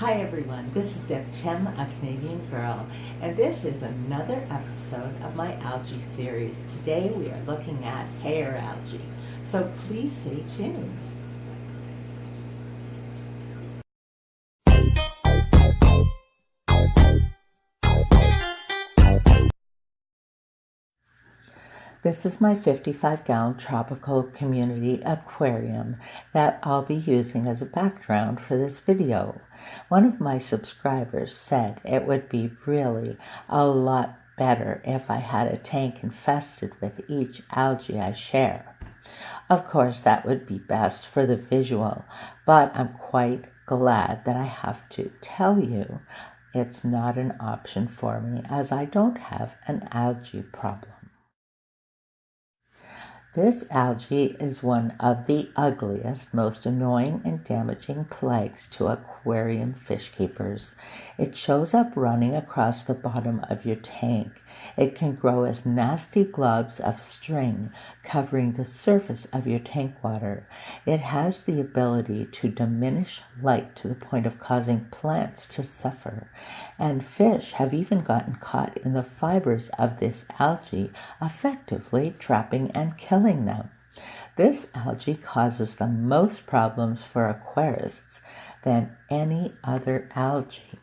Hi everyone, this is Deb Tim, a Canadian girl, and this is another episode of my algae series. Today we are looking at hair algae, so please stay tuned. This is my 55-gallon tropical community aquarium that I'll be using as a background for this video. One of my subscribers said it would be really a lot better if I had a tank infested with each algae I share. Of course, that would be best for the visual, but I'm quite glad that I have to tell you it's not an option for me as I don't have an algae problem. This algae is one of the ugliest, most annoying and damaging plagues to aquarium fish keepers. It shows up running across the bottom of your tank. It can grow as nasty globs of string covering the surface of your tank water. It has the ability to diminish light to the point of causing plants to suffer. And fish have even gotten caught in the fibers of this algae, effectively trapping and killing them. This algae causes the most problems for aquarists than any other algae.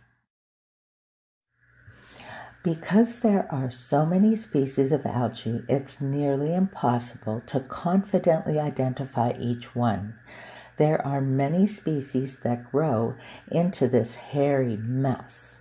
Because there are so many species of algae, it's nearly impossible to confidently identify each one. There are many species that grow into this hairy mess.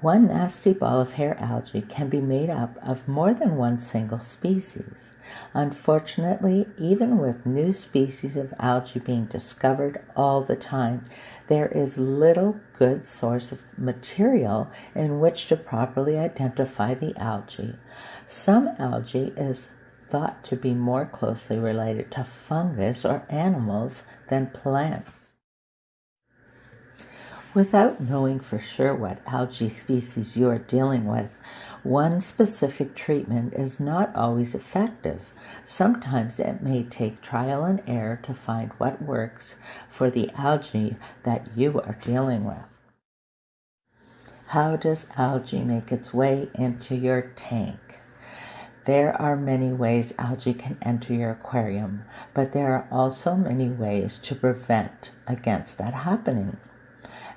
One nasty ball of hair algae can be made up of more than one single species. Unfortunately, even with new species of algae being discovered all the time, there is little good source of material in which to properly identify the algae. Some algae is thought to be more closely related to fungus or animals than plants. Without knowing for sure what algae species you are dealing with, one specific treatment is not always effective. Sometimes it may take trial and error to find what works for the algae that you are dealing with. How does algae make its way into your tank? There are many ways algae can enter your aquarium, but there are also many ways to prevent against that happening.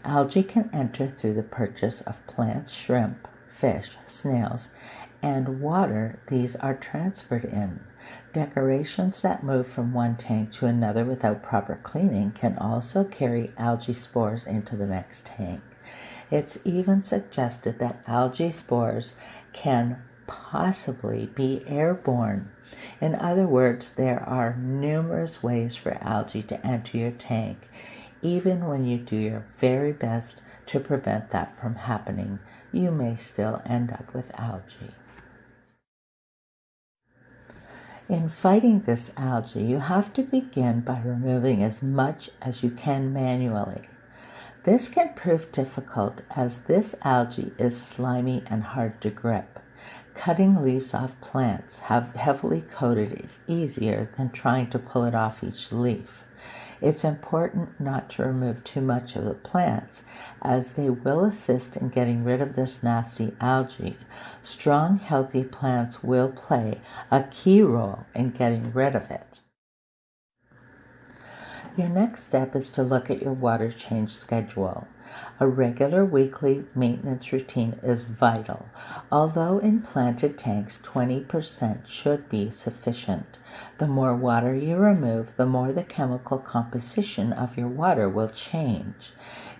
Algae can enter through the purchase of plants, shrimp, fish, snails, and water these are transferred in. Decorations that move from one tank to another without proper cleaning can also carry algae spores into the next tank. It's even suggested that algae spores can possibly be airborne. In other words, there are numerous ways for algae to enter your tank. Even when you do your very best to prevent that from happening, you may still end up with algae. In fighting this algae, you have to begin by removing as much as you can manually. This can prove difficult as this algae is slimy and hard to grip. Cutting leaves off plants heavily coated is easier than trying to pull it off each leaf. It's important not to remove too much of the plants, as they will assist in getting rid of this nasty algae. Strong, healthy plants will play a key role in getting rid of it. Your next step is to look at your water change schedule. A regular weekly maintenance routine is vital. Although in planted tanks, 20% should be sufficient. The more water you remove, the more the chemical composition of your water will change.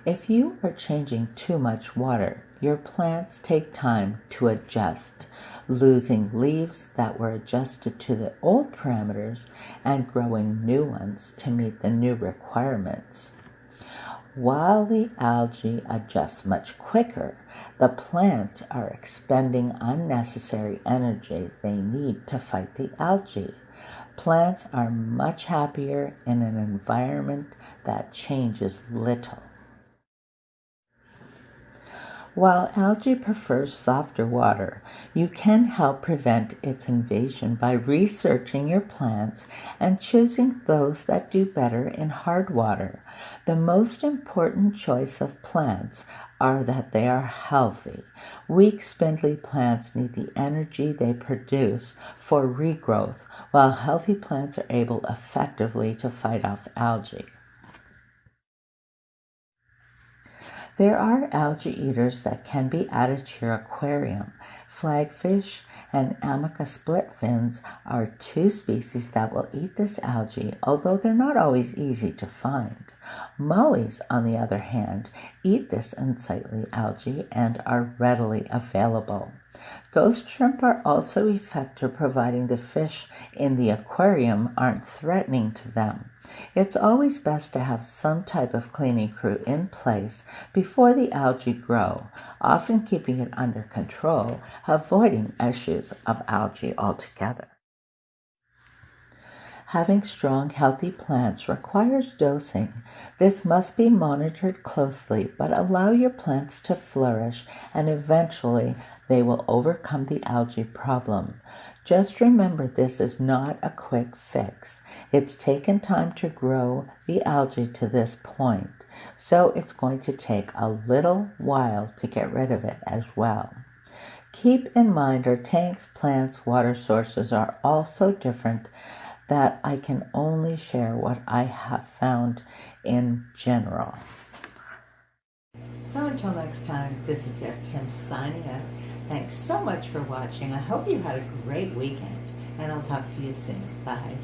If you are changing too much water, your plants take time to adjust, losing leaves that were adjusted to the old parameters and growing new ones to meet the new requirements. While the algae adjusts much quicker, the plants are expending unnecessary energy they need to fight the algae. Plants are much happier in an environment that changes little. While algae prefers softer water, you can help prevent its invasion by researching your plants and choosing those that do better in hard water. The most important choice of plants are that they are healthy. Weak, spindly plants need the energy they produce for regrowth, while healthy plants are able effectively to fight off algae. There are algae eaters that can be added to your aquarium. Flagfish and Amica splitfins are two species that will eat this algae, although they're not always easy to find. Mollies, on the other hand, eat this unsightly algae and are readily available. Ghost shrimp are also effective, providing the fish in the aquarium aren't threatening to them. It's always best to have some type of cleaning crew in place before the algae grow, often keeping it under control, avoiding issues of algae altogether. Having strong, healthy plants requires dosing. This must be monitored closely, but allow your plants to flourish, and eventually they will overcome the algae problem. Just remember, this is not a quick fix. It's taken time to grow the algae to this point, so it's going to take a little while to get rid of it as well. Keep in mind, our tanks, plants, water sources are all so different that I can only share what I have found in general. So until next time, this is Deb Kim signing out. Thanks so much for watching. I hope you had a great weekend, and I'll talk to you soon. Bye.